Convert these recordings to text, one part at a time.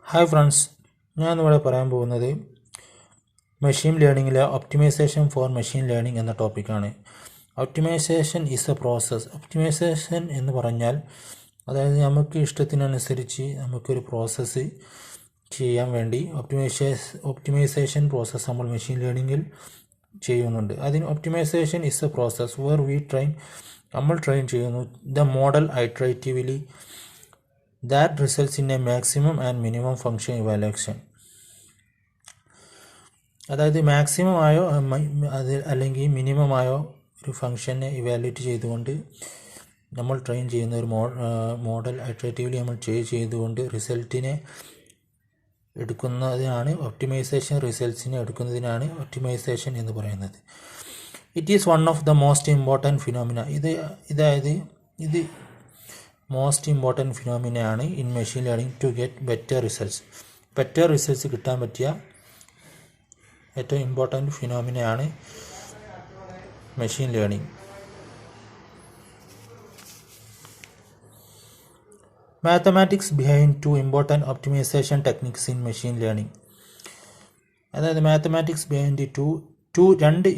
Hi friends, ഞാനിവിടെ പറയാൻ പോകുന്നത് മെഷീൻ ലേണിങ്ങിലെ ഒപ്റ്റിമൈസേഷൻ ഫോർ മെഷീൻ ലേണിംഗ് എന്ന ടോപ്പിക്കാണ്. Optimisation is a process. Optimisation എന്ന് പറഞ്ഞാൽ അതായത് നമുക്ക് ഇഷ്ടത്തിനനുസരിച്ച് നമുക്കൊരു പ്രോസസ്സ് ചെയ്യാൻ വേണ്ടി ഒപ്റ്റിമൈസേഷൻ പ്രോസസ്സ് നമ്മൾ മെഷീൻ ലേണിങ്ങിൽ ചെയ്യുന്നുണ്ട്. അതിന് optimisation is a process where നമ്മൾ ട്രെയിൻ ചെയ്യുന്നു the model iteratively that results in a maximum and minimum function evaluation. അതായത് മാക്സിമം ആയോ അത് അല്ലെങ്കിൽ മിനിമം ആയോ ഒരു ഫംഗ്ഷനെ ഇവാലുവേറ്റ് ചെയ്തുകൊണ്ട് നമ്മൾ ട്രെയിൻ ചെയ്യുന്ന ഒരു മോഡൽ ഐട്രേറ്റീവ്ലി നമ്മൾ ചെയ്തുകൊണ്ട് റിസൾട്ടിനെ എടുക്കുന്നതിനാണ് ഒപ്റ്റിമൈസേഷൻ. റിസൾട്ട്സിനെ എടുക്കുന്നതിനാണ് ഒപ്റ്റിമൈസേഷൻ എന്ന് പറയുന്നത്. It is one of the most important phenomena. ഇത് മോസ്റ്റ് ഇമ്പോർട്ടൻറ്റ് ഫിനോമിനയാണ് in machine learning to get better results കിട്ടാൻ പറ്റിയ ഏറ്റവും ഇമ്പോർട്ടൻറ്റ് ഫിനോമിനയാണ് machine learning. Mathematics behind two important optimisation techniques in machine learning. അതായത് mathematics behind രണ്ട്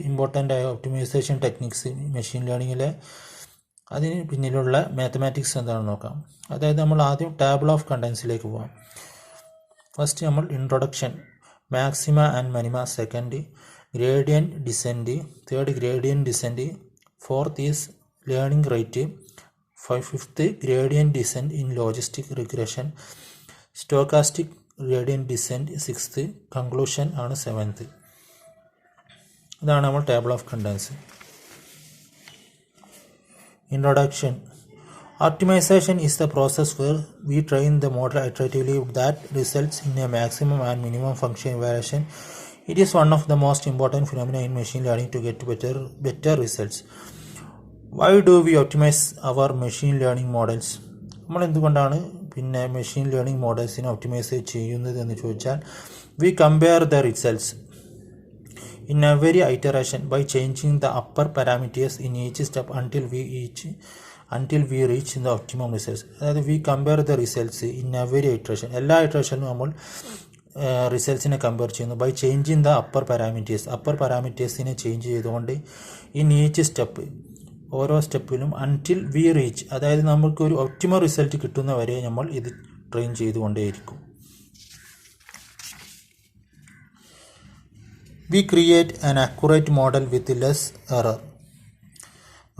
important ആയ optimisation techniques machine ലേണിങ്ങിലെ അതിന് പിന്നിലുള്ള മാത്തമാറ്റിക്സ് എന്താണെന്ന് നോക്കാം. അതായത് നമ്മൾ ആദ്യം ടേബിൾ ഓഫ് കണ്ടൻസിലേക്ക് പോകാം. ഫസ്റ്റ് നമ്മൾ introduction, maxima and minima. Second gradient descent. Third gradient descent. Fourth is learning rate. Fifth gradient descent in logistic regression. Stochastic gradient descent. Sixth conclusion ആണ് സെവൻത്ത്. ഇതാണ് നമ്മൾ table of contents. Introduction. Optimization is the process where we train the model iteratively that results in a maximum and minimum function evaluation. It is one of the most important phenomena in machine learning to get better results. Why do we optimize our machine learning models? നമ്മൾ എന്തുകൊണ്ടാണ് machine learning മോഡൽസിനെ optimise ചെയ്യുന്നത് എന്ന് ചോദിച്ചാൽ, we compare the results in every iteration by changing the upper parameters in each step until we reach the optimum results. അതായത് we compare the results in every iteration. എല്ലാ ഇറ്ററേഷനും നമ്മൾ റിസൾട്ട്സിനെ compare ചെയ്യുന്നു by changing the hyper പാരാമീറ്റേഴ്സിനെ change ചെയ്തുകൊണ്ട് in each step, ഓരോ സ്റ്റെപ്പിലും അൺടിൽ വി റീച്ച്, അതായത് നമുക്കൊരു ഒപ്റ്റിമം റിസൾട്ട് കിട്ടുന്നവരെ നമ്മൾ ഇത് train ചെയ്തുകൊണ്ടേയിരിക്കും. We create an accurate model with less error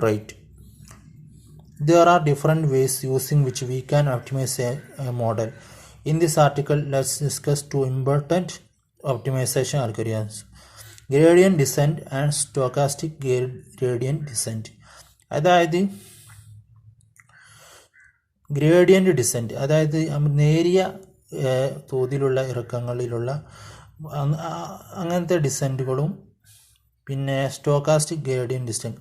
rate. There are different ways using which we can optimize a model. In this article, let's discuss two important optimization algorithms: gradient descent and stochastic gradient descent. അതായത് gradient decent, അതായത് നേരിയ തോതിലുള്ള ഇറക്കങ്ങളിലുള്ള അങ്ങനത്തെ ഡിസെൻറ്റുകളും, പിന്നെ stochastic gradient decent,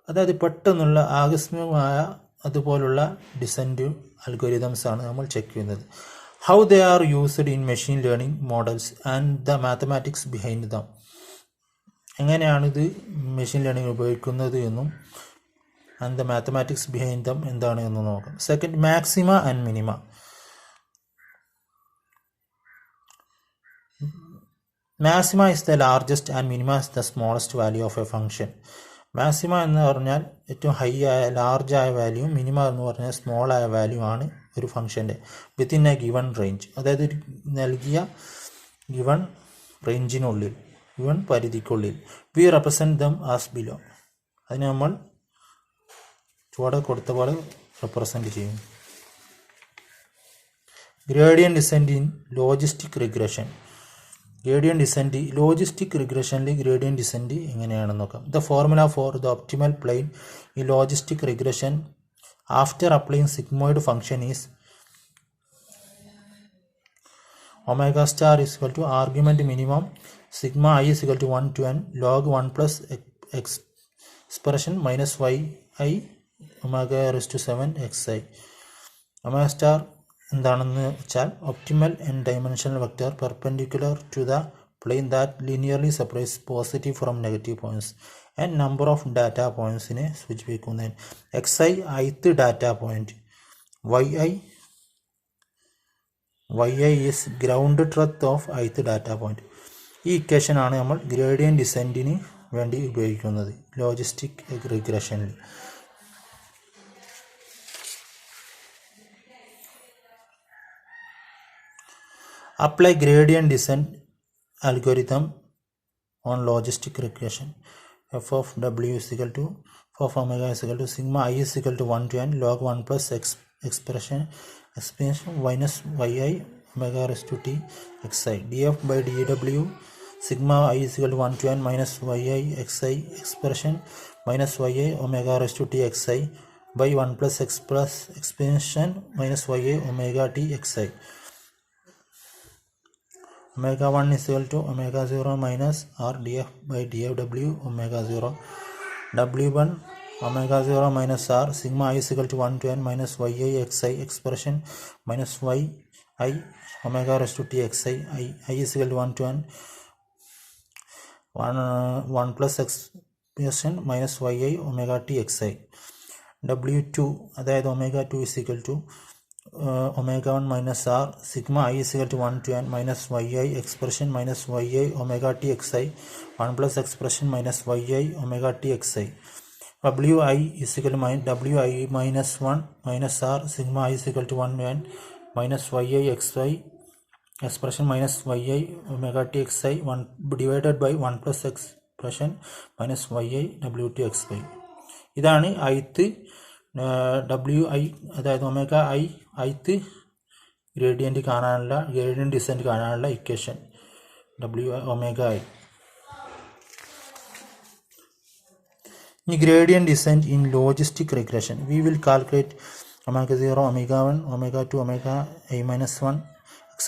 അതായത് പെട്ടെന്നുള്ള ആകസ്മികമായ അതുപോലുള്ള decent algorithms ആണ് നമ്മൾ ചെക്ക് ചെയ്യുന്നത്. How they are used in machine learning models and the mathematics behind them. എങ്ങനെയാണിത് മെഷീൻ ലേണിംഗ് ഉപയോഗിക്കുന്നത് എന്നും and the mathematics behind them എന്താണ് എന്ന് നോക്കാം. Second, maxima and minima. Maxima is the largest and minima is the smallest value of a function. Maxima എന്ന് പറഞ്ഞാൽ ഏറ്റവും high ആയ ലാർജായ വാല്യൂ, മിനിമ എന്ന് പറഞ്ഞാൽ സ്മോൾ ആയ വാല്യൂ ആണ് ഒരു ഫംഗ്ഷൻ്റെ വിത്തിൻ എ ഗിവൺ റേഞ്ച്. അതായത് ഒരു നൽകിയ ഗിവൺ റേഞ്ചിനുള്ളിൽ, ഗിവൺ പരിധിക്കുള്ളിൽ. We represent them as below. അതിന് നമ്മൾ ചുവടെ കൊടുത്ത പോലെ റെപ്രസെൻറ്റ് ചെയ്യും. Gradient descent in logistic regression. Logistic റിഗ്രഷനിൽ ഗ്രേഡിയൻറ്റ് ഡിസെൻറ്റ് എങ്ങനെയാണെന്ന് നോക്കാം. The formula for the optimal plane ഈ logistic regression after applying sigmoid function is omega star is equal to argument minimum sigma I is equal to 1 to n log 1 plus expression minus Y I omega raise to 7 xi. Omega star എന്താണെന്ന് വെച്ചാൽ optimal n dimensional vector perpendicular to the plane that linearly separates positive from negative points and number of data പോയിൻറ്റ്സിനെ സൂചിപ്പിക്കുന്നതിന് xi ith data point, yi yi is ground truth of ith data point. ഈ equation ആണ് നമ്മൾ gradient ഡിസെൻറ്റിന് വേണ്ടി ഉപയോഗിക്കുന്നത് logistic റിഗ്രഷനിൽ. Apply gradient descent algorithm on logistic regression. F of w is equal to f of omega is equal to sigma I is equal to 1 to n log 1 plus expression minus yi omega raised to t xi df by dw sigma I is equal to 1 to n minus yi xi expression minus yi omega raised to t xi by 1 plus expression minus yi omega t xi. Omega 1 is equal to omega 0 minus r df by dfw omega 0 w1 omega 0 minus r sigma I is equal to 1 to n minus yi xi expression minus y I omega raised to t xi I is equal to 1 to n 1 plus expression minus yi omega t xi w2 അതായത് omega 2 is equal to omega 1 minus r sigma I is equal to 1 to n minus yi expression minus yi omega t xi 1 plus expression minus yi omega t xi wi is equal to wi minus 1 minus r sigma I is equal to 1 to n minus yi xi expression minus yi omega t xi 1 divided by 1 plus expression minus yi w2 xi. ഇതാണ് ith wi അതായത് omega ith gradient കാണാനുള്ള gradient decent കാണാനുള്ള equation omega i. ഇനി gradient descent in logistic regression we will calculate omega 0 omega 1 omega 2 omega I minus 1 etc.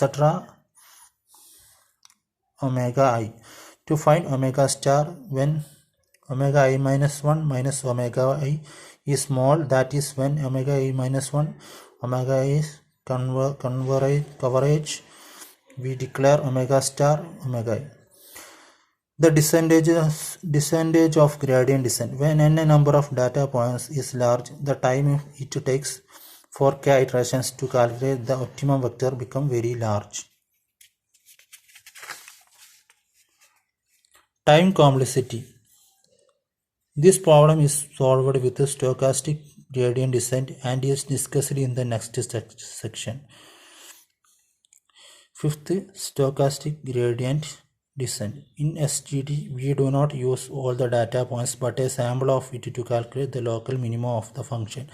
omega I to find omega star when omega I minus 1 minus omega I is small, that is when omega I minus 1 omega is coverage we declare omega star omega I. The percentage of gradient descent. When n number of data points is large, the time it takes for k iterations to calculate the optimum vector become very large. Time complexity. This problem is solved with a stochastic gradient descent and is discussed in the next section. Fifth, stochastic gradient descent. In SGD, we do not use all the data points but a sample of it to calculate the local minimum of the function.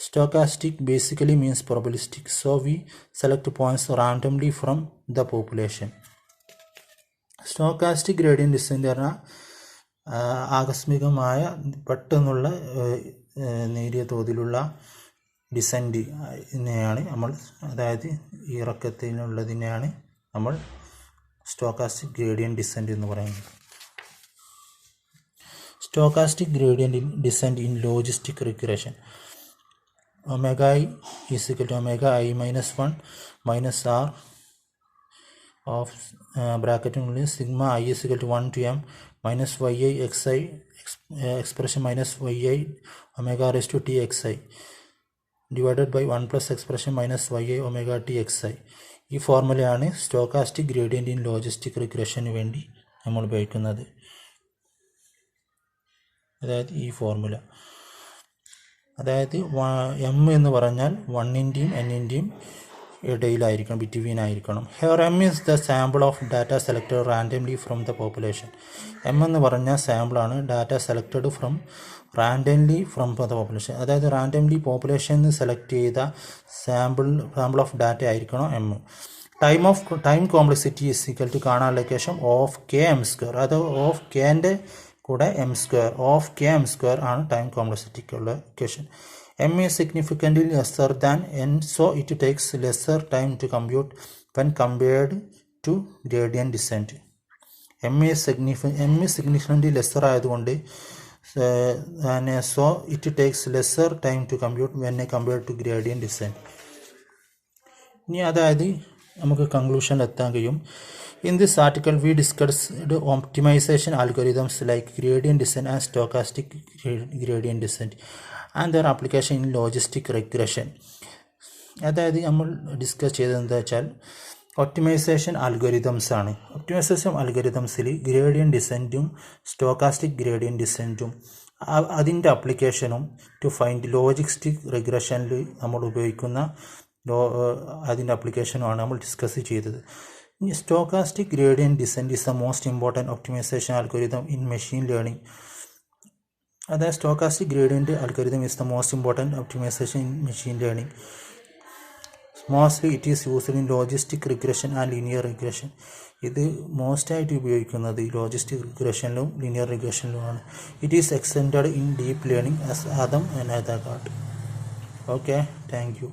Stochastic basically means probabilistic, so we select points randomly from the population. Stochastic gradient descent പറഞ്ഞാൽ ആകസ്മികമായ പെട്ടെന്നുള്ള നേരിയ തോതിലുള്ള ഡിസെൻറ്റിനെയാണ് നമ്മൾ, അതായത് ഇറക്കത്തിനുള്ളതിനെയാണ് നമ്മൾ stochastic gradient decent എന്ന് പറയുന്നത്. Stochastic gradient descent in logistic regression. Omega I is equal to omega I minus 1 minus r of ബ്രാക്കറ്റിനുള്ളിൽ sigma I is equal to 1 to m minus yi xi expression minus yi omega raised to t xi divided by 1 plus expression minus yi omega t xi. ഈ ഫോർമുലയാണ് stochastic gradient in logistic റിഗ്രഷന് വേണ്ടി നമ്മൾ ഉപയോഗിക്കുന്നത്. അതായത് ഈ formula, അതായത് M എന്ന് പറഞ്ഞാൽ 1ൻ്റെയും n-ൻ്റെയും ഇടയിലായിരിക്കണം, ബിറ്റ്വീൻ ആയിരിക്കണം. Here M is the sample of data selected randomly from the population. M എന്ന് പറഞ്ഞാൽ സാമ്പിളാണ്, data selected randomly from the population. അതായത് റാൻഡംലി പോപ്പുലേഷനിൽ നിന്ന് സെലക്ട് ചെയ്ത സാമ്പിൾ ഓഫ് ഡാറ്റ ആയിരിക്കണം M. Time complexity is equal to കാണാനുള്ള equation of K M square. അത് ഓഫ് കെൻ്റെ കൂടെ M square, of K M square ആണ് ടൈം കോംപ്ലക്സിറ്റിക്കുള്ള equation. m is significantly lesser than n, so it takes lesser time to compute when compared to gradient descent. m is significantly lesser ആയതുകൊണ്ട് so it takes lesser time to compute when compared to gradient descent. ഇനി അതായത് നമുക്ക് കൺക്ലൂഷനിൽ എത്താൻ കഴിയും. In this article, we discussed optimization algorithms like gradient descent and stochastic gradient descent and their application in logistic regression. അതായത് നമ്മൾ discuss ചെയ്തത് എന്താ വെച്ചാൽ ഒപ്റ്റിമൈസേഷൻ അൽഗോരിതംസ് ആണ്. ഒപ്റ്റിമൈസേഷൻ അൽഗോരിതംസിൽ ഗ്രേഡിയൻ ഡിസെൻറ്റും സ്റ്റോക്കാസ്റ്റിക് ഗ്രേഡിയൻ ഡിസെൻറ്റും അതിൻ്റെ അപ്ലിക്കേഷനും ടു ഫൈൻഡ് ലോജിസ്റ്റിക് റിഗ്രഷനിൽ നമ്മൾ ഉപയോഗിക്കുന്ന അതിൻ്റെ അപ്ലിക്കേഷനുമാണ് നമ്മൾ ഡിസ്കസ് ചെയ്തത്. Stochastic gradient descent is the most important optimisation algorithm in machine learning. അതായത് stochastic gradient algorithm is the most important optimisation in machine learning. Mostly it is used in logistic regression and linear regression. ഇത് മോസ്റ്റായിട്ട് ഉപയോഗിക്കുന്നത് logistic റിഗ്രഷനിലും linear റിഗ്രഷനിലുമാണ്. It is extended in deep learning as Adam and Adagrad. Okay, thank U.